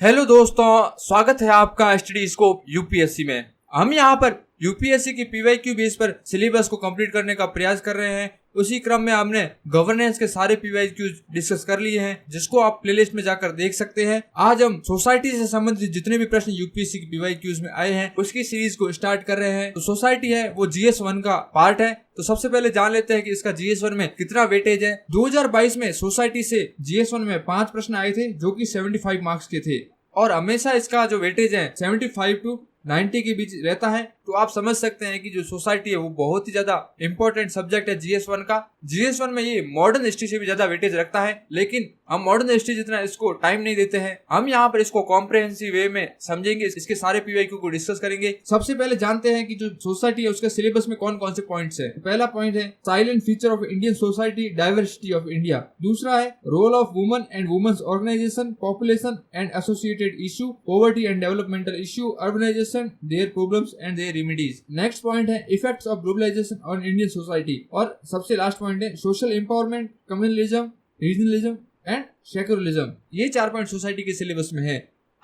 Hello दोस्तों, स्वागत है आपका स्टडी स्कोप यूपीएससी में। हम यहाँ पर यूपीएससी की पीवाईक्यू बेस पर सिलेबस को कंप्लीट करने का प्रयास कर रहे हैं। उसी क्रम में हमने गवर्नेंस के सारे पीवाईक्यू डिस्कस कर लिए हैं, जिसको आप प्लेलिस्ट में जाकर देख सकते हैं। आज हम सोसाइटी से संबंधित जितने भी प्रश्न यूपीएससी की पीवाईक्यूज में आए हैं उसकी सीरीज को स्टार्ट कर रहे हैं। तो सोसाइटी है वो GS1 का पार्ट है। तो सबसे पहले जान लेते हैं कि इसका GS1 में कितना वेटेज है। 2022 में सोसाइटी से GS1 में 5 प्रश्न आए थे जो कि 75 मार्क्स के थे और हमेशा इसका जो वेटेज है 75 to 90 के बीच रहता है। तो आप समझ सकते हैं कि जो सोसाइटी है वो बहुत ही ज्यादा इंपॉर्टेंट सब्जेक्ट है GS1 का। GS1 में ये मॉडर्न हिस्ट्री से भी ज्यादा वेटेज रखता है, लेकिन हम मॉडर्न हिस्ट्री जितना इसको टाइम नहीं देते हैं। हम यहाँ पर इसको कॉम्प्रिहेंसिव वे में समझेंगे, इसके सारे पीवाईक्यू को डिस्कस करेंगे। सबसे पहले जानते हैं कि जो सोसाइटी है उसके सिलेबस में कौन कौन से पॉइंट्स है। पहला पॉइंट है salient feature of Indian society, diversity of India. दूसरा है role of women and women's organization, population and associated issue, poverty and developmental issue, urbanization, their problems and their remedies. Next point है effects of globalization on Indian society और सबसे last point है social empowerment, communalism, regionalism and secularism. ये 4 point society के syllabus में है।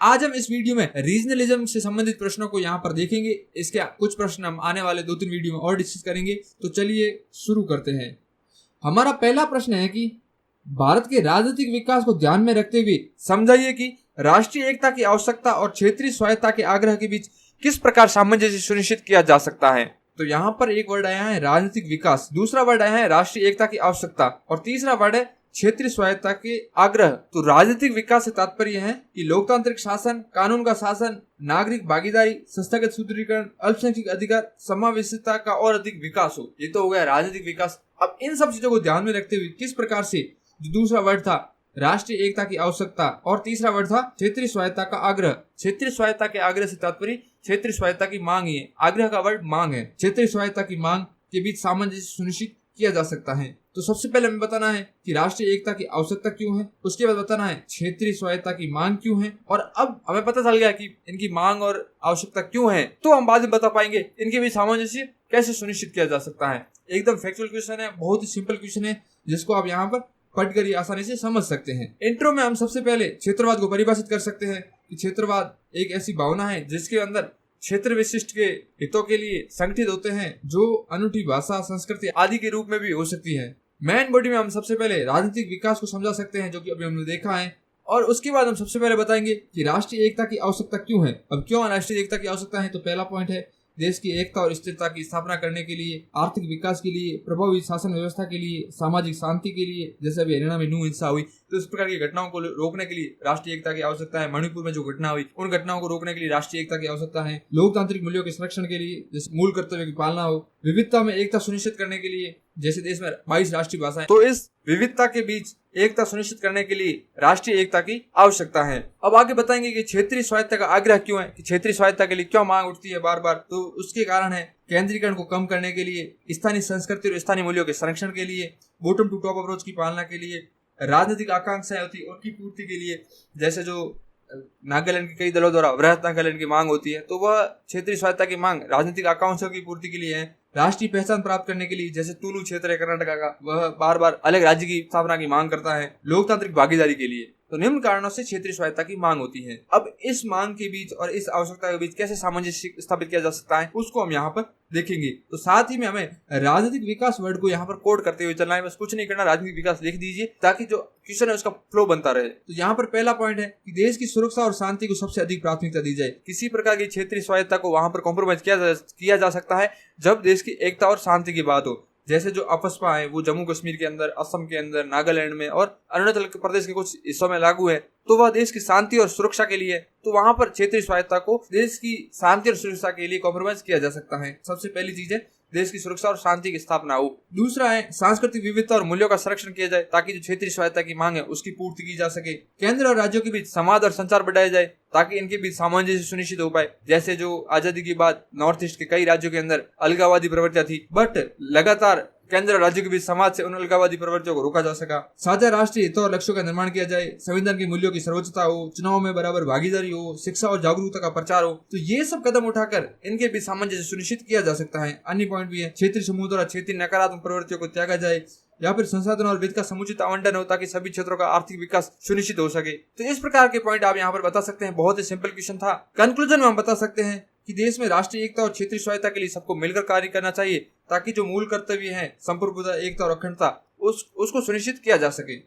आज हम इस वीडियो में रीजनलिज्म से संबंधित प्रश्नों को यहाँ पर देखेंगे। इसके कुछ प्रश्न हम आने वाले 2-3 वीडियो में और डिस्कस करेंगे। तो चलिए शुरू करते हैं। हमारा पहला प्रश्न है कि भारत के राजनीतिक विकास को ध्यान में रखते हुए समझाइए कि राष्ट्रीय एकता की आवश्यकता और क्षेत्रीय स्वायत्तता के आग्रह के बीच किस प्रकार सामंजस्य सुनिश्चित किया जा सकता है। तो यहाँ पर एक वर्ड आया है राजनीतिक विकास, दूसरा वर्ड आया है राष्ट्रीय एकता की आवश्यकता और तीसरा वर्ड है क्षेत्रीय स्वायत्तता के आग्रह। तो राजनीतिक विकास से तात्पर्य है कि लोकतांत्रिक शासन, कानून का शासन, नागरिक भागीदारी, संस्थागत सुदृढ़ीकरण, अल्पसंख्यक अधिकार, समावेशिता का और अधिक विकास हो। ये तो हो गया राजनीतिक विकास। अब इन सब चीजों को ध्यान में रखते हुए किस प्रकार से जो दूसरा वर्ड था राष्ट्रीय एकता की आवश्यकता और तीसरा वर्ड था क्षेत्रीय स्वायत्तता का आग्रह। क्षेत्रीय स्वायत्तता के आग्रह से तात्पर्य क्षेत्रीय स्वायत्तता की मांग है। आग्रह का वर्ड मांग है। क्षेत्रीय स्वायत्तता की मांग के बीच सामंजस्य सुनिश्चित किया जा सकता है। तो सबसे पहले हमें बताना है कि राष्ट्रीय एकता की आवश्यकता क्यों है, उसके बाद बताना है क्षेत्रीय स्वायत्तता की मांग क्यों है। और अब हमें पता चल गया कि इनकी मांग और आवश्यकता क्यों है, तो हम बाद में बता पाएंगे इनके बीच सामंजस्य कैसे सुनिश्चित किया जा सकता है। एकदम फैक्चुअल क्वेश्चन है, बहुत ही सिंपल क्वेश्चन है जिसको आप यहाँ पर पढ़कर ही आसानी से समझ सकते हैं। इंट्रो में हम सबसे पहले क्षेत्रवाद को परिभाषित कर सकते हैं कि क्षेत्रवाद एक ऐसी भावना है जिसके अंदर क्षेत्र विशिष्ट के हितों के लिए संगठित होते हैं, जो अनूठी भाषा, संस्कृति आदि के रूप में भी हो सकती है। मेन बॉडी में हम सबसे पहले राजनीतिक विकास को समझा सकते हैं, जो कि अभी हमने देखा है, और उसके बाद हम सबसे पहले बताएंगे कि राष्ट्रीय एकता की आवश्यकता क्यों है। अब क्यों राष्ट्रीय एकता की आवश्यकता है, तो पहला पॉइंट है देश की एकता और स्थिरता की स्थापना करने के लिए, आर्थिक विकास के लिए, प्रभावी शासन व्यवस्था के लिए, सामाजिक शांति के लिए, जैसे अभी हरियाणा में नू हिंसा हुई तो इस प्रकार की घटनाओं को रोकने के लिए राष्ट्रीय एकता की आवश्यकता है। मणिपुर में जो घटना हुई उन घटनाओं को रोकने के लिए राष्ट्रीय एकता की आवश्यकता है। लोकतांत्रिक मूल्यों के संरक्षण के लिए, जैसे मूल कर्तव्य की पालना हो। विविधता में एकता सुनिश्चित करने के लिए, जैसे देश में 22 राष्ट्रीय भाषाएं, तो इस विविधता के बीच एकता सुनिश्चित करने के लिए राष्ट्रीय एकता की आवश्यकता है। अब आगे बताएंगे कि क्षेत्रीय स्वायत्तता का आग्रह क्यों है, कि क्षेत्रीय स्वायत्तता के लिए क्यों मांग उठती है बार बार। तो उसके कारण है केंद्रीकरण को कम करने के लिए, स्थानीय संस्कृति और स्थानीय मूल्यों के संरक्षण के लिए, बॉटम टू टॉप अप्रोच की पालना के लिए, राजनीतिक आकांक्षाएं होती है उनकी पूर्ति के लिए, जैसे जो नागालैंड के कई दलों द्वारा वृहत नागालैंड की मांग होती है, तो वह क्षेत्रीय स्वायत्तता की मांग राजनीतिक आकांक्षाओं की पूर्ति के लिए है। राष्ट्रीय पहचान प्राप्त करने के लिए, जैसे तुलु क्षेत्र है कर्नाटका का, वह बार बार अलग राज्य की स्थापना की मांग करता है। लोकतांत्रिक भागीदारी के लिए, तो निम्न कारणों से क्षेत्रीय स्वायत्तता की मांग होती है। अब इस मांग के बीच और इस आवश्यकता के बीच कैसे सामंजस्य स्थापित किया जा सकता है उसको हम यहाँ पर देखेंगे। तो साथ ही में हमें राजनीतिक विकास वर्ड को यहाँ पर कोड करते हुए चलना है। बस कुछ नहीं करना, राजनीतिक विकास लिख दीजिए ताकि जो क्वेश्चन है उसका फ्लो बनता रहे। तो यहाँ पर पहला पॉइंट है कि देश की सुरक्षा और शांति को सबसे अधिक प्राथमिकता दी जाए। किसी प्रकार की क्षेत्रीय स्वायत्तता को वहां पर कॉम्प्रोमाइज किया जा सकता है जब देश की एकता और शांति की बात हो। जैसे जो अपस्पा है वो जम्मू कश्मीर के अंदर, असम के अंदर, नागालैंड में और अरुणाचल प्रदेश के कुछ हिस्सों में लागू है, तो वह देश की शांति और सुरक्षा के लिए, तो वहां पर क्षेत्रीय स्वायत्तता को देश की शांति और सुरक्षा के लिए कॉम्प्रोमाइज किया जा सकता है। सबसे पहली चीज है देश की सुरक्षा और शांति की स्थापना हो। दूसरा है सांस्कृतिक विविधता और मूल्यों का संरक्षण किया जाए ताकि जो क्षेत्रीय स्वायत्तता की मांग है उसकी पूर्ति की जा सके। केंद्र और राज्यों के बीच संवाद और संचार बढ़ाया जाए ताकि इनके बीच सामंजस्य सुनिश्चित हो पाए। जैसे जो आजादी के बाद नॉर्थ ईस्ट के कई राज्यों के अंदर अलगाववादी प्रवृत्तियां थी, बट लगातार केंद्र और राज्यों के बीच समाज से उन अलगाववादी प्रवृत्तियों को रोका जा सका। साझा राष्ट्रीय हितों और लक्ष्यों का निर्माण किया जाए, संविधान के मूल्यों की सर्वोच्चता हो, चुनाव में बराबर भागीदारी हो, शिक्षा और जागरूकता का प्रचार हो। तो ये सब कदम उठाकर इनके बीच सामंजस्य सुनिश्चित किया जा सकता है। अन्य पॉइंट भी है क्षेत्रीय समूह द्वारा क्षेत्रीय नकारात्मक प्रवृत्तियों को त्यागा जाए, या फिर संसाधन और वित्त का समुचित आवंटन हो ताकि सभी क्षेत्रों का आर्थिक विकास सुनिश्चित हो सके। तो इस प्रकार के पॉइंट आप यहाँ पर बता सकते हैं। बहुत ही सिंपल क्वेश्चन था। कंक्लूजन में हम बता सकते हैं कि देश में राष्ट्रीय एकता और क्षेत्रीय स्वायत्ता के लिए सबको मिलकर कार्य करना चाहिए ताकि जो मूल कर्तव्य है संप्रभुता, एकता और अखंडता उसको सुनिश्चित किया जा सके।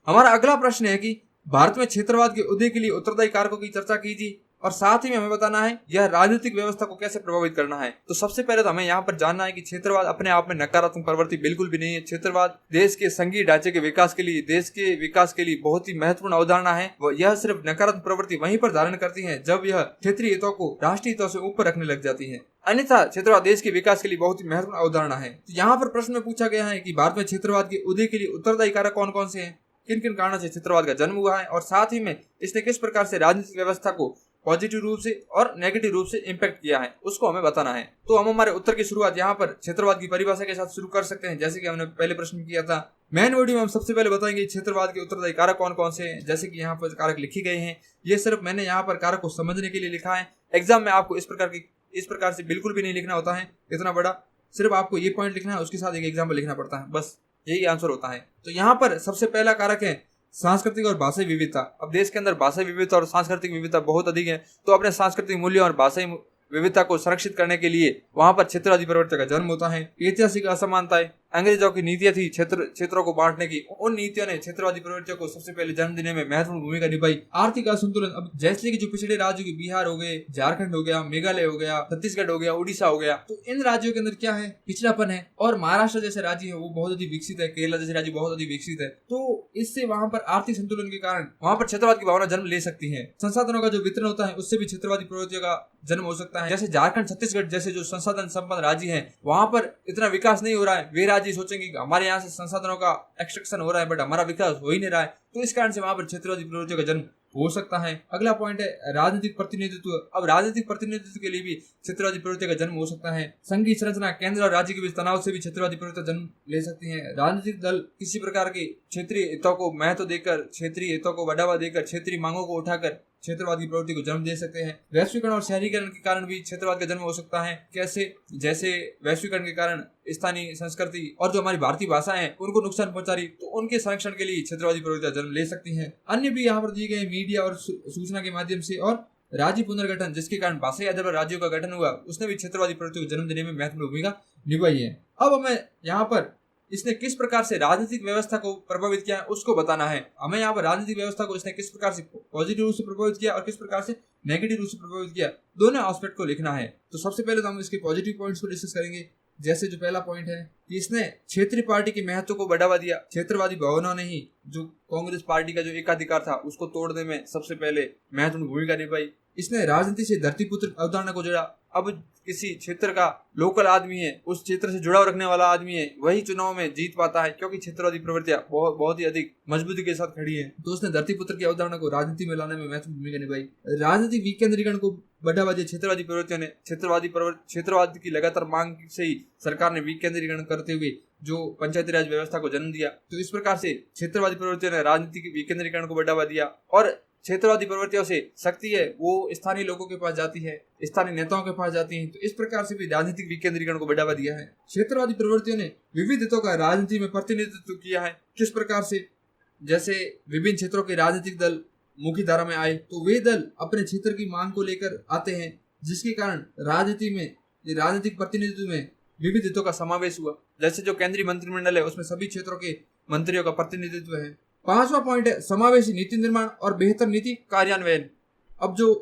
हमारा अगला प्रश्न है कि भारत में क्षेत्रवाद के उदय के लिए उत्तरदायी कारकों की चर्चा कीजिए और साथ ही में हमें बताना है यह राजनीतिक व्यवस्था को कैसे प्रभावित करना है। तो सबसे पहले तो हमें यहाँ पर जानना है कि क्षेत्रवाद अपने आप में नकारात्मक प्रवृत्ति बिल्कुल भी नहीं है। क्षेत्रवाद देश के संघीय ढांचे के विकास के लिए, देश के विकास के लिए बहुत ही महत्वपूर्ण अवधारणा है। यह सिर्फ नकारात्मक प्रवृत्ति वहीं पर धारण करती है जब यह क्षेत्रीय हितों को राष्ट्रीय हितों से ऊपर रखने लग जाती है। अन्यथा क्षेत्रवाद देश के विकास के लिए बहुत ही महत्वपूर्ण अवधारणा है। तो यहाँ पर प्रश्न में पूछा गया है कि भारत में क्षेत्रवाद के उदय के लिए उत्तरदायी कारक कौन कौन से हैं, किन किन कारणों से क्षेत्रवाद का जन्म हुआ है और साथ ही में इसने किस प्रकार से राजनीतिक व्यवस्था को पॉजिटिव रूप से और नेगेटिव रूप से इम्पैक्ट किया है, उसको हमें बताना है। तो हम हमारे उत्तर की शुरुआत यहाँ पर क्षेत्रवाद की परिभाषा के साथ शुरू कर सकते हैं, जैसे कि हमने पहले प्रश्न किया था। मेन वीडियो में हम सबसे पहले बताएंगे क्षेत्रवाद के उत्तरदायी कारक कौन कौन से हैं, जैसे कि यहाँ पर कारक लिखे गए हैं। ये सिर्फ मैंने यहाँ पर कारक को समझने के लिए लिखा है। एग्जाम में आपको इस प्रकार से बिल्कुल भी नहीं लिखना होता है इतना बड़ा, सिर्फ आपको ये पॉइंट लिखना है, उसके साथ एक एग्जाम्पल लिखना पड़ता है, बस यही आंसर होता है। तो यहाँ पर सबसे पहला कारक है सांस्कृतिक और भाषाई विविधता। अब देश के अंदर भाषाई विविधता और सांस्कृतिक विविधता बहुत अधिक है, तो अपने सांस्कृतिक मूल्यों और भाषाई विविधता को संरक्षित करने के लिए वहां पर क्षेत्रवादी प्रवृत्ति का जन्म होता है। ऐतिहासिक असमानताएं, अंग्रेजों की नीतियां थी क्षेत्रों को बांटने की, उन नीतियों ने क्षेत्रवादी प्रवृत्तियों को सबसे पहले जन्म देने में महत्वपूर्ण भूमिका निभाई। आर्थिक असंतुलन, अब जैसे कि जो पिछड़े राज्यों के बिहार हो गए, झारखंड हो गया, मेघालय हो गया, छत्तीसगढ़ हो गया, उड़ीसा हो गया, तो इन राज्यों के अंदर क्या है, पिछड़ापन है। और महाराष्ट्र जैसे राज्य है वो बहुत अधिक विकसित है, केरला जैसे राज्य बहुत अधिक विकसित है, तो इससे वहां पर आर्थिक संतुलन के कारण वहां पर क्षेत्रवाद की भावना जन्म ले सकती है। संसाधनों का जो वितरण होता है उससे भी क्षेत्रवादी प्रवृत्तियों का जन्म हो सकता है। जैसे झारखंड, छत्तीसगढ़ जैसे जो संसाधन संपन्न राज्य हैं, वहां पर इतना विकास नहीं हो रहा है। वे राज्य सोचेंगे कि हमारे यहाँ से संसाधनों का एक्सट्रैक्शन हो रहा है बट हमारा विकास हो ही नहीं रहा है, तो इस कारण से वहां पर क्षेत्रवादी प्रवृत्तियों का जन्म हो सकता है। अगला पॉइंट है राजनीतिक प्रतिनिधित्व। अब राजनीतिक प्रतिनिधित्व के लिए भी क्षेत्रवादी प्रवृत्ति का जन्म हो सकता है। संघीय संरचना, केंद्र और राज्य के बीच तनाव से भी क्षेत्रवादी प्रवृत्ति जन्म ले सकती है। राजनीतिक दल किसी प्रकार के क्षेत्रीय हितों को महत्व देकर, क्षेत्रीय हितों को बढ़ावा देकर, क्षेत्रीय मांगों को उठाकर क्षेत्रवाद की प्रवृत्ति को जन्म दे सकते हैं। वैश्वीकरण और शहरीकरण के कारण भी क्षेत्रवाद का जन्म हो सकता है। कैसे? जैसे वैश्वीकरण के कारण स्थानीय संस्कृति और जो हमारी भारतीय भाषा है उनको नुकसान पहुंचा रही, तो उनके संरक्षण के लिए क्षेत्रवादी प्रवृत्ति का जन्म ले सकती है। अन्य भी यहाँ पर दिए गए मीडिया और सूचना के माध्यम से और राज्य पुनर्गठन, जिसके कारण भाषाई आधार पर राज्यों का गठन हुआ, उसने भी क्षेत्रवादी प्रवृत्ति को जन्म देने में महत्वपूर्ण भूमिका निभाई है। अब हमें यहाँ पर इसने किस प्रकार से राजनीतिक व्यवस्था को प्रभावित किया है उसको बताना है। हमें यहाँ पर राजनीतिक व्यवस्था को इसने किस प्रकार से पॉजिटिव रूप से प्रभावित किया और किस प्रकार से नेगेटिव रूप से प्रभावित किया, दोनों एस्पेक्ट को लिखना है। तो सबसे पहले तो हम इसके पॉजिटिव पॉइंट्स को डिस्कस करेंगे। जैसे जो पहला पॉइंट है कि इसने क्षेत्रीय पार्टी के महत्व को बढ़ावा दिया। क्षेत्रवादी भावनाओं ने ही जो कांग्रेस पार्टी का जो एकाधिकार था उसको तोड़ने में सबसे पहले महत्वपूर्ण भूमिका निभाई। इसने राजनीति से धरतीपुत्र अवधारणा को जोड़ा। अब किसी क्षेत्र का लोकल आदमी है, उस क्षेत्र से जुड़ाव रखने वाला आदमी है, वही चुनाव में जीत पाता है, क्योंकि क्षेत्रवादी प्रवृत्तियां बहुत ही अधिक मजबूती के साथ खड़ी है। तो उसने धरतीपुत्र की अवधारणा को राजनीति में लाने में महत्वपूर्ण भूमिका निभाई। राजनीतिक विकेंद्रीकरण को बढ़ावा दिया क्षेत्रवादी प्रवृत्तियों ने। क्षेत्रवाद की लगातार मांग से ही सरकार ने विकेंद्रीकरण करते हुए जो पंचायती राज व्यवस्था को जन्म दिया। तो इस प्रकार से क्षेत्रवादी प्रवृत्तियों ने राजनीतिक विकेंद्रीकरण को बढ़ावा दिया। और क्षेत्रवादी प्रवृत्तियों से शक्ति है वो स्थानीय लोगों के पास जाती है, स्थानीय नेताओं के पास जाती है। तो इस प्रकार से भी राजनीतिक विकेंद्रीकरण को बढ़ावा दिया है। क्षेत्रवादी प्रवृत्तियों ने विविध हितों का राजनीति में प्रतिनिधित्व किया है। किस प्रकार से? जैसे विभिन्न क्षेत्रों के राजनीतिक दल मुख्य धारा में आए, तो वे दल अपने क्षेत्र की मांग को लेकर आते हैं, जिसके कारण राजनीति में, राजनीतिक प्रतिनिधित्व में विविध हितों का समावेश हुआ। जैसे जो केंद्रीय मंत्रिमंडल है उसमें सभी क्षेत्रों के मंत्रियों का प्रतिनिधित्व है। पांचवा पॉइंट है समावेशी नीति निर्माण और बेहतर नीति कार्यान्वयन। अब जो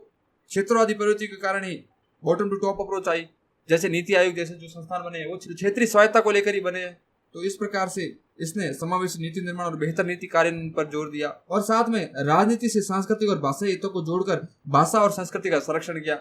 क्षेत्रवादी प्रवृत्ति के कारण ही बॉटम टू टॉप अप्रोच आई, जैसे नीति आयोग जैसे जो संस्थान बने हैं वो क्षेत्रीय स्वायत्ता को लेकर ही बने हैं। तो इस प्रकार से इसने समावेशी नीति निर्माण और बेहतर नीति कार्यान्वयन पर जोर दिया। और साथ में राजनीति से सांस्कृतिक और भाषाई हितों को जोड़कर भाषा और संस्कृति का संरक्षण किया।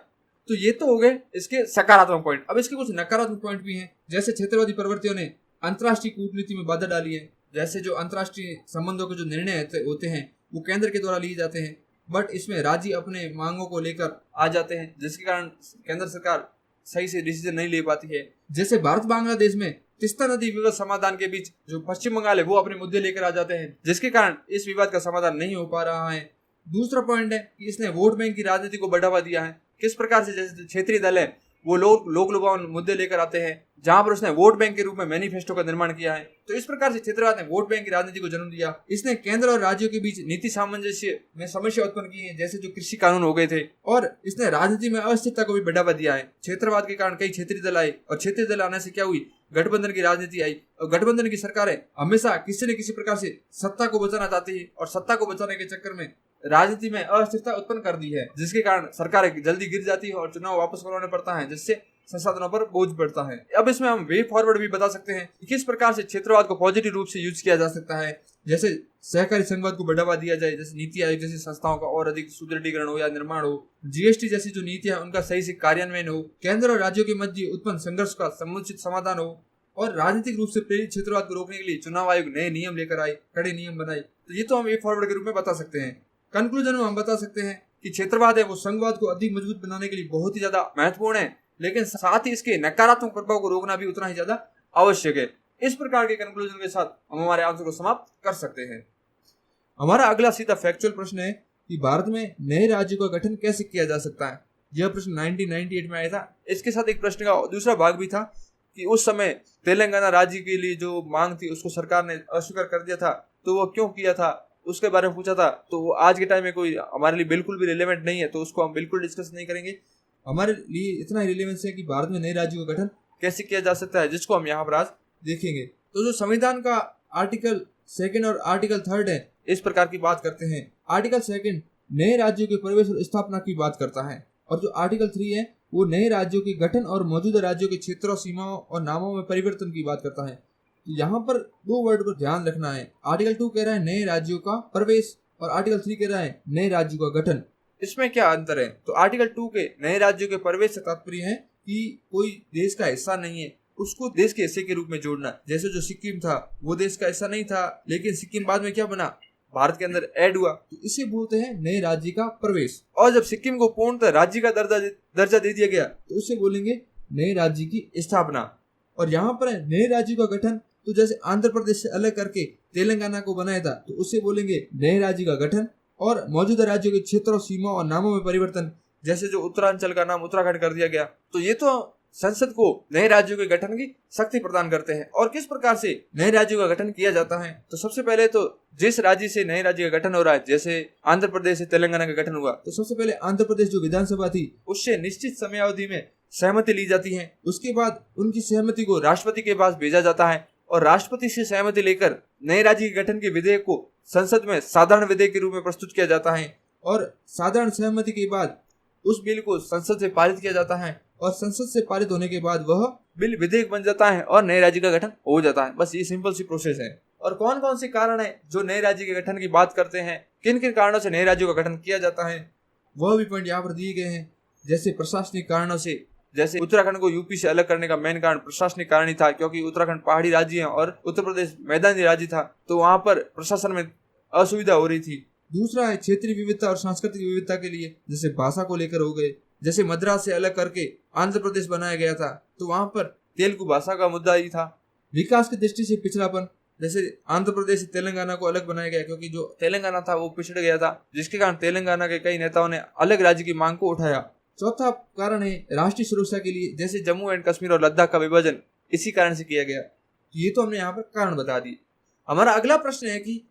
तो ये तो हो गए इसके सकारात्मक पॉइंट। अब इसके कुछ नकारात्मक पॉइंट भी हैं। जैसे क्षेत्रवादी प्रवृत्तियों ने अंतर्राष्ट्रीय कूटनीति में बाधा डाली है। जैसे जो अंतर्राष्ट्रीय संबंधों के जो निर्णय होते हैं वो केंद्र के द्वारा लिए जाते हैं, बट इसमें राज्य अपने मांगों को लेकर आ जाते हैं, जिसके कारण केंद्र सरकार सही से डिसीजन नहीं ले पाती है। जैसे भारत बांग्लादेश में तिस्ता नदी विवाद समाधान के बीच जो पश्चिम बंगाल है वो अपने मुद्दे लेकर आ जाते हैं, जिसके कारण इस विवाद का समाधान नहीं हो पा रहा है। दूसरा पॉइंट है कि इसने वोट बैंक की राजनीति को बढ़ावा दिया है। किस प्रकार से? जैसे क्षेत्रीय दल है वो लोक लुभावन मुद्दे लेकर आते हैं, जहां पर उसने वोट बैंक के रूप में मैनिफेस्टो का निर्माण किया है। तो इस प्रकार से क्षेत्रवाद ने वोट बैंक की राजनीति को जन्म दिया। इसने केंद्र और राज्यों के बीच नीति सामंजस्य में समस्या उत्पन्न की है, जैसे जो कृषि कानून हो गए थे, और इसने राजनीति में अस्थिरता को भी बढ़ावा दिया है। क्षेत्रवाद के कारण कई क्षेत्रीय दल आए, और क्षेत्रीय दल आने से क्या हुई, गठबंधन की राजनीति आई, और गठबंधन की सरकारें हमेशा किसी न किसी प्रकार से सत्ता को बचाना चाहती है, और सत्ता को बचाने के चक्कर में राजनीति में अस्थिरता उत्पन्न कर दी है, जिसके कारण सरकारें जल्दी गिर जाती है और चुनाव वापस करवाना पड़ता है, जिससे संसाधनों पर बोझ बढ़ता है। अब इसमें हम वे फॉरवर्ड भी बता सकते हैं कि किस प्रकार से क्षेत्रवाद को पॉजिटिव रूप से यूज किया जा सकता है, जैसे सहकारी संघवाद को बढ़ावा दिया जाए, जैसे नीति आयोग जैसी संस्थाओं का और अधिक सुदृढ़ीकरण हो या निर्माण हो, जीएसटी जैसी जो नीतियां उनका सही से कार्यान्वयन हो, केंद्र और राज्यों के मध्य उत्पन्न संघर्ष का समुचित समाधान हो, और राजनीतिक रूप से प्रेरित क्षेत्रवाद को रोकने के लिए चुनाव आयोग नए नियम लेकर आए, कड़े नियम बनाए। तो ये तो हम वे फॉरवर्ड के रूप में बता सकते हैं। कंक्लूजन में हम बता सकते हैं कि क्षेत्रवाद है वो संघवाद को अधिक मजबूत बनाने के लिए बहुत ही ज्यादा महत्वपूर्ण है, लेकिन साथ ही इसके नकारात्मक प्रभाव को रोकना भी उतना ही ज्यादा आवश्यक है। इस प्रकार के कंक्लूजन के साथ हम हमारे आंसर को समाप्त कर सकते हैं। हमारा अगला सीधा फैक्चुअल प्रश्न है कि भारत में नए राज्यों का गठन कैसे किया जा सकता है। यह प्रश्न 1998 में आया था। इसके साथ एक प्रश्न का दूसरा भाग भी था कि उस समय तेलंगाना राज्य के लिए जो मांग थी उसको सरकार ने अस्वीकार कर दिया था, तो वो क्यों किया था उसके बारे में पूछा था। तो वो आज के टाइम में कोई हमारे लिए बिल्कुल भी रिलेवेंट नहीं है, तो उसको हम बिल्कुल डिस्कस नहीं करेंगे। हमारे लिए इतना ही रिलेवेंस है कि भारत में नए राज्यों का गठन कैसे किया जा सकता है, जिसको हम यहाँ पर आज देखेंगे। तो जो संविधान का आर्टिकल 2 और आर्टिकल 3 है, इस प्रकार की बात करते हैं। आर्टिकल 2 नए राज्यों के प्रवेश और स्थापना की बात करता है, और जो आर्टिकल 3 है वो नए राज्यों के गठन और मौजूदा राज्यों के क्षेत्रों, सीमाओं और नामों में परिवर्तन की बात करता है। यहाँ पर दो वर्ड पर ध्यान रखना है। आर्टिकल 2 कह रहा है नए राज्यों का प्रवेश, और आर्टिकल 3 कह रहा है नए राज्यों का गठन। इसमें क्या अंतर है? तो आर्टिकल 2 के नए राज्यों के प्रवेश से तात्पर्य है कि कोई देश का हिस्सा नहीं है, उसको देश के हिस्से के रूप में जोड़ना। जैसे जो सिक्किम था वो देश का हिस्सा नहीं था, लेकिन सिक्किम बाद में क्या बना, भारत के अंदर ऐड हुआ, तो इसे बोलते हैं नए राज्य का प्रवेश। और जब सिक्किम को पूर्णतः राज्य का दर्जा दे दिया गया, तो उसे बोलेंगे नए राज्य की स्थापना। और यहाँ पर है नए राज्य का गठन, तो जैसे आंध्र प्रदेश से अलग करके तेलंगाना को बनाया था, तो उसे बोलेंगे नए राज्य का गठन। और मौजूदा राज्यों के क्षेत्रों, सीमाओं और नामों में परिवर्तन, जैसे जो उत्तरांचल का नाम उत्तराखंड कर दिया गया, तो ये तो संसद को नए राज्यों के गठन की शक्ति प्रदान करते हैं। और किस प्रकार से नए राज्यों का गठन किया जाता है, तो सबसे पहले तो जिस राज्य से नए राज्य का गठन हो रहा है, जैसे आंध्र प्रदेश से तेलंगाना का गठन हुआ, तो सबसे पहले आंध्र प्रदेश जो विधानसभा थी उससे निश्चित समयावधि में सहमति ली जाती है। उसके बाद उनकी सहमति को राष्ट्रपति के पास भेजा जाता है, और राष्ट्रपति से सहमति लेकर नए राज्य के गठन के विधेयक को संसद में साधारण विधेयक के रूप में प्रस्तुत किया जाता है। और साधारण सहमति के बाद उस बिल को संसद से पारित किया जाता है, और संसद से पारित होने के बाद वह बिल विधेयक बन जाता है और नए राज्य का गठन हो जाता है। बस ये सिंपल सी प्रोसेस है। और कौन कौन से कारण है जो नए राज्य के गठन की बात करते हैं, किन किन कारणों से नए राज्यों का गठन किया जाता है, वह भी पॉइंट यहाँ पर दिए गए हैं। जैसे प्रशासनिक कारणों से, जैसे उत्तराखंड को यूपी से अलग करने का मेन कारण प्रशासनिक कारण ही था, क्योंकि उत्तराखंड पहाड़ी राज्य है और उत्तर प्रदेश मैदानी राज्य था, तो वहां पर प्रशासन में असुविधा हो रही थी। दूसरा है क्षेत्रीय विविधता और सांस्कृतिक विविधता के लिए, जैसे भाषा को लेकर हो गए। जैसे मद्रास से अलग करके आंध्र प्रदेश बनाया गया था, तो वहां पर तेलुगु भाषा का मुद्दा ही था। विकास की दृष्टि से पिछड़ापन, जैसे आंध्र प्रदेश से तेलंगाना को अलग बनाया गया, क्योंकि जो तेलंगाना था वो पिछड़ गया था, जिसके कारण तेलंगाना के कई नेताओं ने अलग राज्य की मांग को उठाया। चौथा कारण है राष्ट्रीय सुरक्षा के लिए, जैसे जम्मू एंड कश्मीर और लद्दाख का विभाजन इसी कारण से किया गया। ये तो हमने यहाँ पर कारण बता दी। हमारा अगला प्रश्न है कि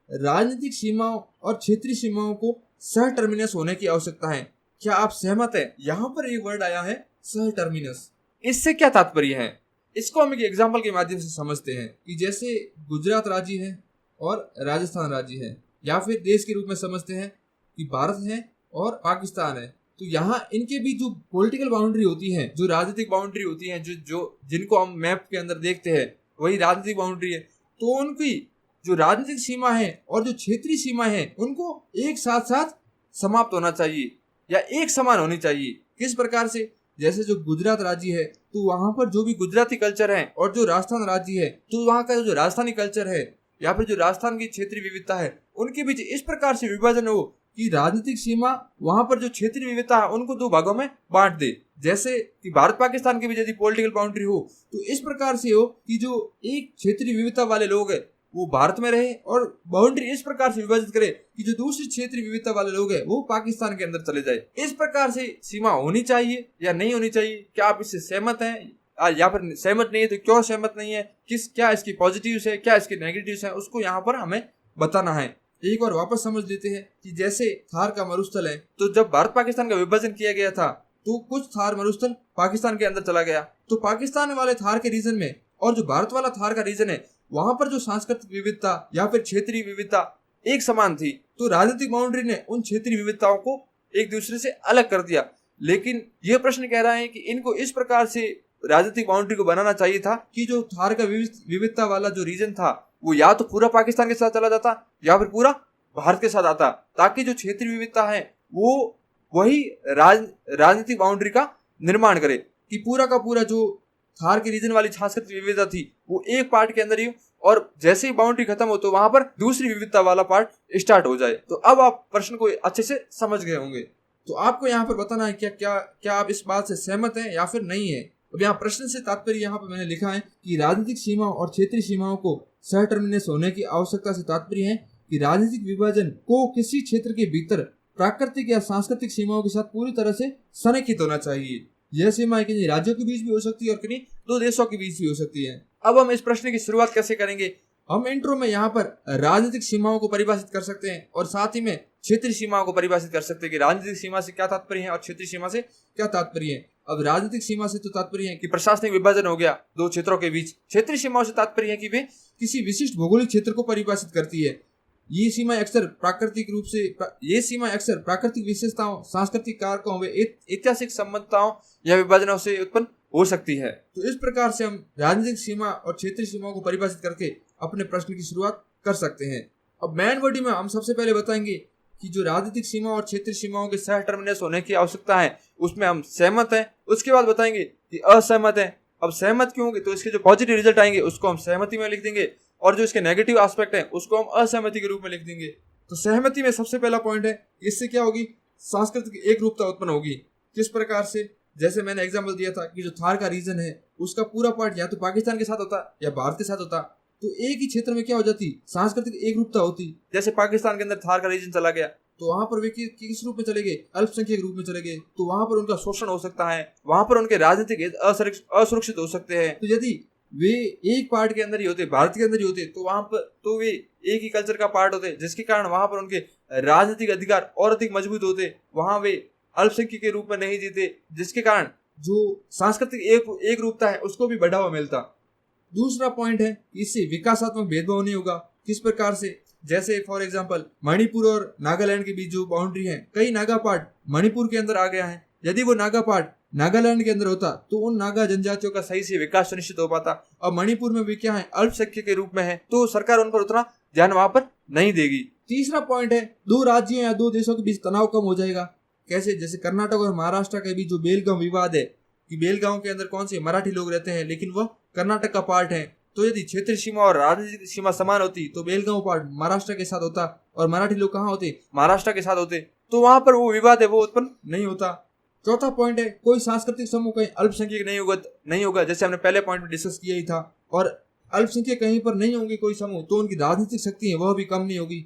राजनीतिक सीमाओं और क्षेत्रीय सीमाओं को सह टर्मिनस होने की आवश्यकता है। क्या आप सहमत हैं? यहाँ पर एक वर्ड आया है सह टर्मिनस। इससे क्या तात्पर्य है? इसको हम एक एग्जाम्पल के माध्यम से समझते हैं कि जैसे गुजरात राज्य है और राजस्थान राज्य है, या फिर देश के रूप में समझते हैं कि भारत है और पाकिस्तान है, तो यहाँ इनके बीच जो पॉलिटिकल बाउंड्री होती है, जो राजनीतिक बाउंड्री होती है, जो जिनको हम मैप के अंदर देखते हैं वही राजनीतिक बाउंड्री है, तो उनकी जो राजनीतिक सीमा है और जो क्षेत्रीय सीमा है उनको एक साथ साथ समाप्त होना चाहिए या एक समान होनी चाहिए। किस प्रकार से? जैसे जो गुजरात राज्य है, तो वहां पर जो भी गुजराती कल्चर है, और जो राजस्थान राज्य है, तो वहां का जो राजस्थानी कल्चर है या फिर जो राजस्थान की क्षेत्रीय विविधता है, उनके बीच इस प्रकार से विभाजन हो कि राजनीतिक सीमा वहां पर जो क्षेत्रीय विविधता है उनको दो भागों में बांट दे। जैसे कि भारत पाकिस्तान के बीच यदि पॉलिटिकल बाउंड्री हो, तो इस प्रकार से हो कि जो एक क्षेत्रीय विविधता वाले लोग हैं वो भारत में रहे और बाउंड्री इस प्रकार से विभाजित करे कि जो दूसरी क्षेत्रीय विविधता वाले लोग हैं वो पाकिस्तान के अंदर चले जाए। इस प्रकार से सीमा होनी चाहिए या नहीं होनी चाहिए, क्या आप इससे सहमत हैं या फिर सहमत नहीं है तो क्यों सहमत नहीं है, क्या इसकी पॉजिटिव्स है, क्या इसके नेगेटिव्स है, उसको यहाँ पर हमें बताना है। एक बार वापस समझ लेते हैं कि जैसे थार का मरुस्थल है, तो जब भारत पाकिस्तान का विभाजन किया गया था तो कुछ थार मरुस्थल पाकिस्तान के अंदर चला गया, तो पाकिस्तान वाले थार के रीजन में और जो भारत वाला थार का रीजन है वहां पर जो सांस्कृतिक विविधता या फिर क्षेत्रीय विविधता एक समान थी, तो राजनीतिक बाउंड्री ने उन क्षेत्रीय विविधताओं को एक दूसरे से अलग कर दिया। लेकिन यह प्रश्न कह रहा है कि इनको इस प्रकार से राजनीतिक बाउंड्री को बनाना चाहिए था कि जो थार का विविधता वाला जो रीजन था वो या तो पूरा पाकिस्तान के साथ चला जाता या फिर पूरा भारत के साथ आता, ताकि जो क्षेत्रीय विविधता है वो वही राजनीतिक बाउंड्री का निर्माण करे कि पूरा का पूरा जो थार के रीजन वाली सांस्कृतिक विविधता थी वो एक पार्ट के अंदर ही, और जैसे ही बाउंड्री खत्म हो तो वहां पर दूसरी विविधता वाला पार्ट स्टार्ट हो जाए। तो अब आप प्रश्न को अच्छे से समझ गए होंगे। तो आपको यहाँ पर बताना है क्या आप इस बात से सहमत हैं या फिर नहीं है। अब यहाँ प्रश्न से तात्पर्य यहाँ पर मैंने लिखा है कि राजनीतिक सीमाओं और क्षेत्रीय सीमाओं को सह टर्मिनेस होने की आवश्यकता से तात्पर्य है कि राजनीतिक विभाजन को किसी क्षेत्र के भीतर प्राकृतिक या सांस्कृतिक सीमाओं के साथ पूरी तरह से संरेखित होना चाहिए। यह सीमाएं किन्हीं राज्यों के बीच भी हो सकती है और किन्हीं दो देशों के बीच भी हो सकती है। अब हम इस प्रश्न की शुरुआत कैसे करेंगे। हम इंट्रो में यहाँ पर राजनीतिक सीमाओं को परिभाषित कर सकते हैं और साथ ही में क्षेत्रीय सीमाओं को परिभाषित कर सकते हैं कि राजनीतिक सीमा से क्या तात्पर्य है और क्षेत्रीय सीमा से क्या तात्पर्य है। अब राजनीतिक सीमा से तो तात्पर्य है कि प्रशासनिक विभाजन हो गया दो क्षेत्रों के बीच। क्षेत्रीय सीमाओं से तात्पर्य है कि वे किसी विशिष्ट भौगोलिक क्षेत्र को परिभाषित करती है। ये सीमा अक्सर प्राकृतिक विशेषताओं, सांस्कृतिक कारकों व ऐतिहासिक संबंधताओं या विभाजनों से उत्पन्न हो सकती है। तो इस प्रकार से हम राजनीतिक सीमा और क्षेत्रीय सीमाओं को परिभाषित करके अपने प्रश्न की शुरुआत कर सकते हैं। अब मेन बॉडी में हम सबसे पहले बताएंगे कि जो राजनीतिक सीमा और क्षेत्रीय सीमाओं के सह टर्मिनेस होने की आवश्यकता है उसमें हम सहमत हैं। उसके बाद बताएंगे कि असहमत है। अब सहमत क्यों होंगे तो इसके जो पॉजिटिव रिजल्ट आएंगे उसको हम सहमति में लिख देंगे और जो इसके नेगेटिव एस्पेक्ट है उसको हम असहमति के रूप में लिख देंगे। तो सहमति में सबसे पहला पॉइंट है, इससे क्या होगी, सांस्कृतिक एक रूपता उत्पन्न होगी। किस प्रकार से, जैसे मैंने एग्जांपल दिया था कि जो थार का रीजन है उसका पूरा पार्ट या तो पाकिस्तान के साथ होता या भारत के साथ होता, तो एक ही क्षेत्र में क्या हो जाती, सांस्कृतिक एक रूपता होती। जैसे पाकिस्तान के अंदर थार का रीजन चला गया तो वहां पर वे किस रूप में चले गए, अल्पसंख्यक रूप में चले गए, तो वहां पर उनका शोषण हो सकता है, वहां पर उनके राजनीतिक असुरक्षित हो सकते हैं। तो यदि वे एक पार्ट के अंदर ही होते, भारत के अंदर ही होते, तो वहां पर तो वे एक ही कल्चर का पार्ट होते, जिसके कारण वहां पर उनके राजनीतिक अधिकार और अधिक मजबूत होते। वहां वे अल्पसंख्यक के रूप में नहीं जीते, जिसके कारण जो सांस्कृतिक एक रूपता है उसको भी बढ़ावा मिलता। दूसरा पॉइंट है, इससे विकासात्मक भेदभाव नहीं होगा। किस प्रकार से, जैसे फॉर एग्जांपल मणिपुर और नागालैंड के बीच जो बाउंड्री है, कई नागा पार्ट मणिपुर के अंदर आ गया है। यदि वो नागा पार्ट नागालैंड के अंदर होता तो उन नागा जनजातियों का सही से विकास सुनिश्चित हो पाता। अब मणिपुर में भी क्या है, अल्पसंख्यक के रूप में है, तो सरकार उन पर उतना ध्यान वहां पर नहीं देगी। तीसरा पॉइंट है, दो राज्यों या दो देशों के बीच तनाव कम हो जाएगा। कैसे, जैसे कर्नाटक और महाराष्ट्र के बीच जो बेलगांव विवाद है कि बेलगांव के अंदर कौन से मराठी लोग रहते हैं लेकिन वह कर्नाटक का पार्ट है, तो यदि क्षेत्रीय सीमा और राजनीतिक सीमा समान होती तो बेलगांव पार्ट महाराष्ट्र के साथ होता और मराठी लोग कहाँ होते, महाराष्ट्र के साथ होते, तो वहां पर वो विवाद है वो उत्पन्न नहीं होता। चौथा पॉइंट है, कोई सांस्कृतिक समूह कहीं अल्पसंख्यक नहीं होगा, जैसे हमने पहले पॉइंट में डिस्कस किया ही था। और अल्पसंख्यक कहीं पर नहीं होंगे कोई समूह, तो उनकी राजनीतिक शक्ति है वह भी कम नहीं होगी।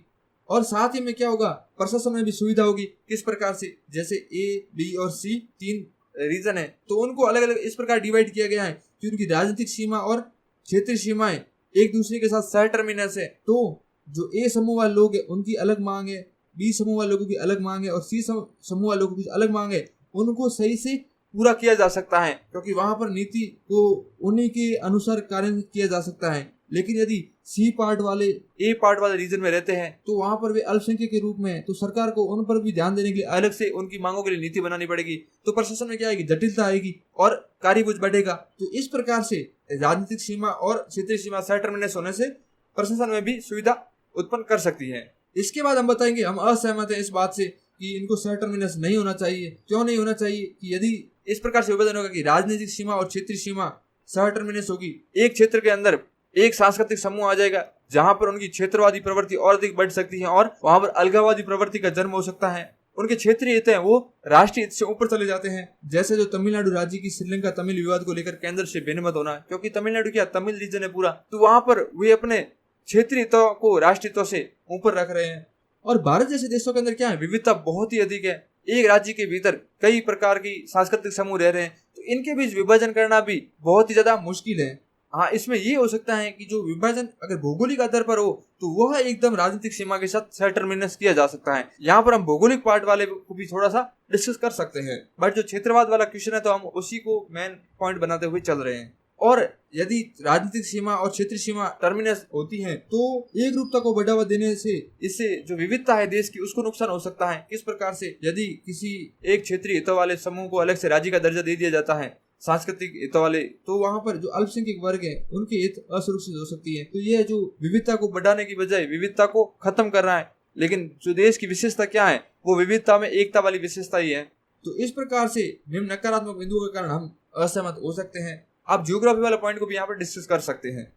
और साथ ही में क्या होगा, प्रशासन में भी सुविधा होगी। किस प्रकार से, जैसे ए, बी और सी तीन रीजन है, तो उनको अलग अलग इस प्रकार डिवाइड किया गया है कि उनकी राजनीतिक सीमा और क्षेत्रीय सीमाएं एक दूसरे के साथ सह टर्मिनस है। तो जो ए समूह वाले लोग है उनकी अलग मांग है, बी समूह वाले लोगों की अलग मांग है और सी समूह वाले लोगों की अलग मांग है, उनको सही से पूरा किया जा सकता है क्योंकि वहां पर नीति को उन्हीं के अनुसार कार्यान्वित किया जा सकता है। लेकिन यदि सी पार्ट वाले ए पार्ट वाले रीजन में रहते हैं तो वहां पर वे अल्पसंख्यक के रूप में है, तो सरकार को उन पर भी ध्यान देने के लिए अलग से उनकी मांगों के लिए नीति बनानी पड़ेगी। तो प्रशासन में क्या आएगी, जटिलता आएगी और कार्यबोझ बढ़ेगा। तो इस प्रकार से राजनीतिक सीमा और क्षेत्रीय सीमा सह टर्मिनेस होने से प्रशासन में भी सुविधा उत्पन्न कर सकती है। इसके बाद हम बताएंगे, हम असहमत हैं इस बात से कि इनको सह टर्मिनेस नहीं होना चाहिए। क्यों नहीं होना चाहिए, कि यदि इस प्रकार से विभाजन होगा कि राजनीतिक सीमा और क्षेत्रीय सीमा सह टर्मिनेस होगी, एक क्षेत्र के अंदर एक सांस्कृतिक समूह आ जाएगा जहां पर उनकी क्षेत्रवादी प्रवृत्ति और अधिक बढ़ सकती है और वहां पर अलगाववादी प्रवृत्ति का जन्म हो सकता है। उनके क्षेत्रीय हित हैं वो राष्ट्रीय हित से ऊपर चले जाते हैं। जैसे जो तमिलनाडु राज्य की श्रीलंका तमिल विवाद को लेकर केंद्र से भिन्न मत होना, क्योंकि तमिलनाडु क्या तमिल रीजन है पूरा, तो वहां पर वे अपने क्षेत्रीय हितों को राष्ट्रीय हितों से ऊपर रख रहे हैं। और भारत जैसे देशों के अंदर क्या है, विविधता बहुत ही अधिक है। एक राज्य के भीतर कई प्रकार की सांस्कृतिक समूह रह रहे हैं, तो इनके बीच विभाजन करना भी बहुत ही ज्यादा मुश्किल है। हाँ, इसमें ये हो सकता है कि जो विभाजन अगर भौगोलिक आधार पर हो तो वह एकदम राजनीतिक सीमा के साथ सेटलमेंट किया जा सकता है। यहाँ पर हम भौगोलिक पार्ट वाले को भी थोड़ा सा डिस्कस कर सकते हैं, बट जो क्षेत्रवाद वाला क्वेश्चन है तो हम उसी को मेन पॉइंट बनाते हुए चल रहे हैं। और यदि राजनीतिक सीमा और क्षेत्रीय सीमा टर्मिनस होती है तो एक रूपता को बढ़ावा देने से इससे जो विविधता है देश की उसको नुकसान हो सकता है। किस प्रकार से, यदि किसी एक क्षेत्रीय हितों वाले समूह को अलग से राज्य का दर्जा दे दिया जाता है सांस्कृतिक हितों वाले, तो वहां पर जो अल्पसंख्यक वर्ग है उनके हित असुरक्षित हो सकती है। तो ये जो विविधता को बढ़ाने की बजाय विविधता को खत्म कर रहा है। लेकिन जो देश की विशेषता क्या है, वो विविधता में एकता वाली विशेषता ही है। तो इस प्रकार से निम्न नकारात्मक बिंदुओं के कारण हम असहमत हो सकते हैं। आप ज्योग्राफी वाला पॉइंट को भी यहाँ पर डिस्कस कर सकते हैं।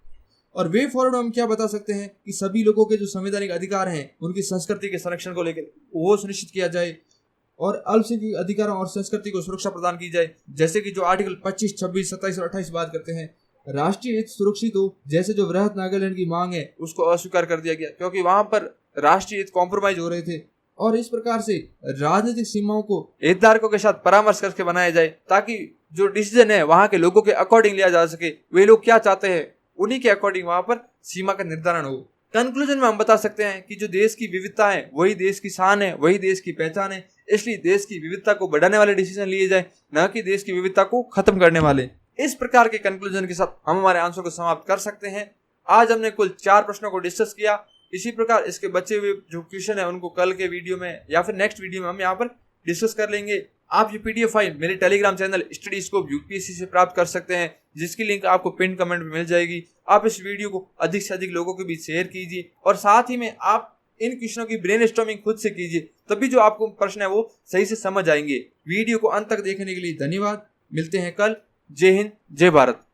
और वे फॉरवर्ड हम क्या बता सकते हैं कि सभी लोगों के जो संवैधानिक अधिकार हैं उनकी संस्कृति के संरक्षण को लेकर वो सुनिश्चित किया जाए और अल्पसंख्यक अधिकारों और संस्कृति को सुरक्षा प्रदान की जाए। जैसे कि जो आर्टिकल 25, 26, 27 और 28 बात करते हैं, राष्ट्रीय हित सुरक्षित हो। जैसे जो वृहत नागालैंड की मांग है उसको अस्वीकार कर दिया गया क्योंकि वहां पर राष्ट्रीय हित कॉम्प्रोमाइज हो रहे थे। और इस प्रकार से राजनीतिक सीमाओं को हितधारकों के साथ परामर्श करके बनाया जाए ताकि जो डिसीजन है वहां के लोगों के अकॉर्डिंग लिया जा सके। वे लोग क्या चाहते हैं उन्हीं के अकॉर्डिंग वहां पर सीमा का निर्धारण हो। कंक्लूजन में हम बता सकते हैं कि जो देश की विविधता है वही देश की शान है, वही देश की पहचान है। इसलिए देश की विविधता को बढ़ाने वाले डिसीजन लिए जाए, न कि देश की विविधता को खत्म करने वाले। इस प्रकार के कंक्लूजन के साथ हम हमारे आंसर को समाप्त कर सकते हैं। आज हमने कुल 4 प्रश्नों को डिस्कस किया। इसी प्रकार इसके बचे हुए जो क्वेश्चन है उनको कल के वीडियो में या फिर नेक्स्ट वीडियो में हम यहाँ पर डिस्कस कर लेंगे। आप ये पीडीएफ फाइल मेरे Telegram channel study scope UPSC से प्राप्त कर सकते हैं, जिसकी लिंक आपको पिन कमेंट में मिल जाएगी। आप इस वीडियो को अधिक से अधिक लोगों के बीच शेयर कीजिए और साथ ही में आप इन क्वेश्चनों की ब्रेनस्टॉर्मिंग खुद से कीजिए, तभी जो आपको प्रश्न है वो सही से समझ आएंगे। वीडियो को अंत तक देखने के लिए धन्यवाद। मिलते हैं कल। जय हिंद, जय भारत।